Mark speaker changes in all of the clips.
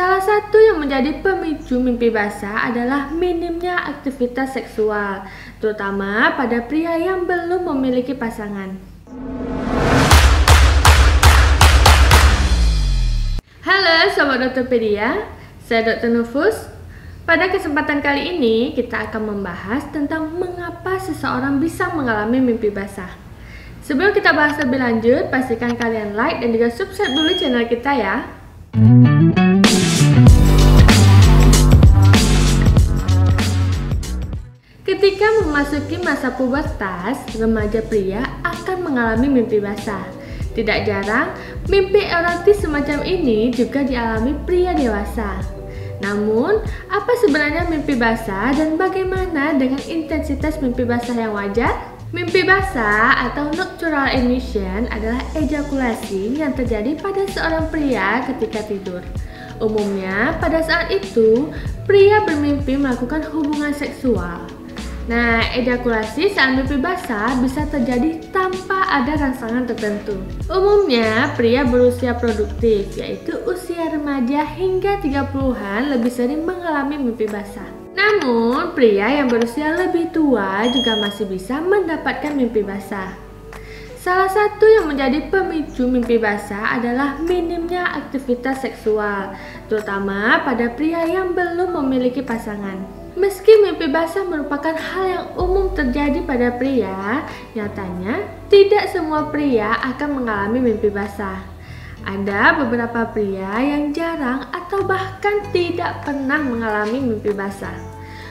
Speaker 1: Salah satu yang menjadi pemicu mimpi basah adalah minimnya aktivitas seksual, terutama pada pria yang belum memiliki pasangan. Halo Sobat Dokterpedia, saya Dr. Nufus. Pada kesempatan kali ini kita akan membahas tentang mengapa seseorang bisa mengalami mimpi basah. Sebelum kita bahas lebih lanjut, pastikan kalian like dan juga subscribe dulu channel kita ya. Ketika memasuki masa pubertas, remaja pria akan mengalami mimpi basah. Tidak jarang, mimpi erotis semacam ini juga dialami pria dewasa. Namun, apa sebenarnya mimpi basah dan bagaimana dengan intensitas mimpi basah yang wajar? Mimpi basah atau nocturnal emission adalah ejakulasi yang terjadi pada seorang pria ketika tidur. Umumnya, pada saat itu, pria bermimpi melakukan hubungan seksual. Nah, ejakulasi saat mimpi basah bisa terjadi tanpa ada rangsangan tertentu. Umumnya, pria berusia produktif, yaitu usia remaja hingga 30-an lebih sering mengalami mimpi basah. Namun, pria yang berusia lebih tua juga masih bisa mendapatkan mimpi basah. Salah satu yang menjadi pemicu mimpi basah adalah minimnya aktivitas seksual, terutama pada pria yang belum memiliki pasangan. Meski mimpi basah merupakan hal yang umum terjadi pada pria, nyatanya tidak semua pria akan mengalami mimpi basah. Ada beberapa pria yang jarang atau bahkan tidak pernah mengalami mimpi basah,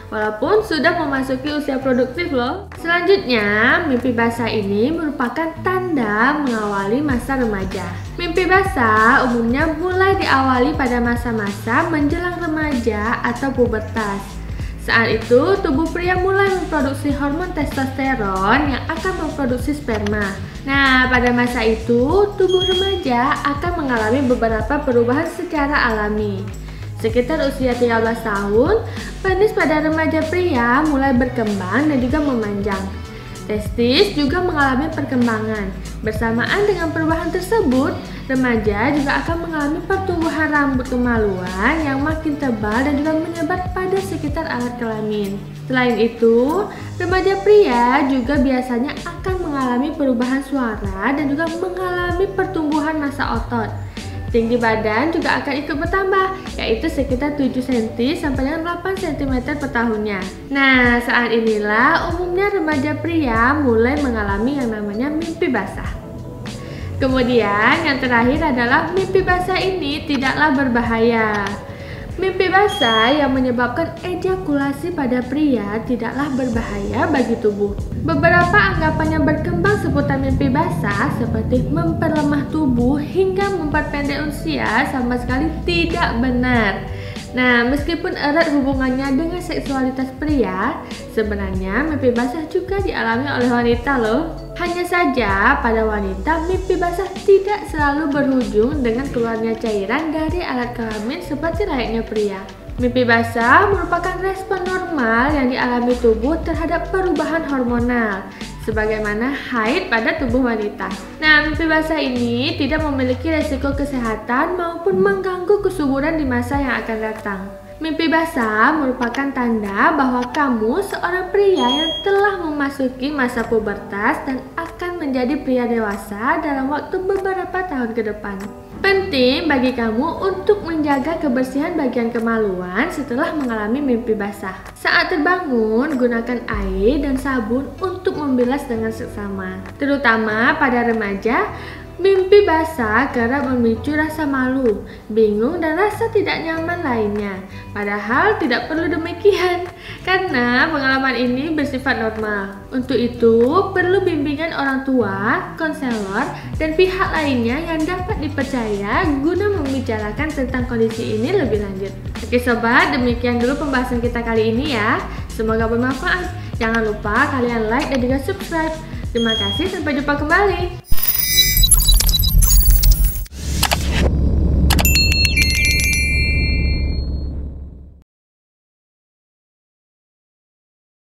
Speaker 1: walaupun sudah memasuki usia produktif loh. Selanjutnya, mimpi basah ini merupakan tanda mengawali masa remaja. Mimpi basah umumnya mulai diawali pada masa-masa menjelang remaja atau pubertas. Saat itu, tubuh pria mulai memproduksi hormon testosteron yang akan memproduksi sperma. Nah, pada masa itu, tubuh remaja akan mengalami beberapa perubahan secara alami. Sekitar usia 13 tahun, penis pada remaja pria mulai berkembang dan juga memanjang. Testis juga mengalami perkembangan. Bersamaan dengan perubahan tersebut, remaja juga akan mengalami pertumbuhan rambut kemaluan yang makin tebal dan juga menyebar pada sekitar alat kelamin. Selain itu, remaja pria juga biasanya akan mengalami perubahan suara dan juga mengalami pertumbuhan massa otot. Tinggi badan juga akan ikut bertambah, yaitu sekitar 7 cm sampai dengan 8 cm per tahunnya. Nah, saat inilah umumnya remaja pria mulai mengalami yang namanya mimpi basah. Kemudian yang terakhir adalah mimpi basah ini tidaklah berbahaya. Mimpi basah yang menyebabkan ejakulasi pada pria tidaklah berbahaya bagi tubuh. Beberapa anggapan yang berkembang seputar mimpi basah seperti memperlemah tubuh hingga memperpendek usia sama sekali tidak benar. Nah, meskipun erat hubungannya dengan seksualitas pria, sebenarnya mimpi basah juga dialami oleh wanita loh. Hanya saja pada wanita mimpi basah tidak selalu berujung dengan keluarnya cairan dari alat kelamin seperti layaknya pria. Mimpi basah merupakan respon normal yang dialami tubuh terhadap perubahan hormonal, sebagaimana haid pada tubuh wanita. Nah, mimpi basah ini tidak memiliki resiko kesehatan maupun mengganggu kesuburan di masa yang akan datang. Mimpi basah merupakan tanda bahwa kamu seorang pria yang telah memasuki masa pubertas dan akan menjadi pria dewasa dalam waktu beberapa tahun ke depan. Penting bagi kamu untuk menjaga kebersihan bagian kemaluan setelah mengalami mimpi basah. Saat terbangun, gunakan air dan sabun untuk membilas dengan seksama. Terutama pada remaja, mimpi basah kerap memicu rasa malu, bingung, dan rasa tidak nyaman lainnya. Padahal tidak perlu demikian, karena pengalaman ini bersifat normal. Untuk itu, perlu bimbingan orang tua, konselor, dan pihak lainnya yang dapat dipercaya guna membicarakan tentang kondisi ini lebih lanjut. Oke sobat, demikian dulu pembahasan kita kali ini ya. Semoga bermanfaat. Jangan lupa kalian like dan juga subscribe. Terima kasih, sampai jumpa kembali.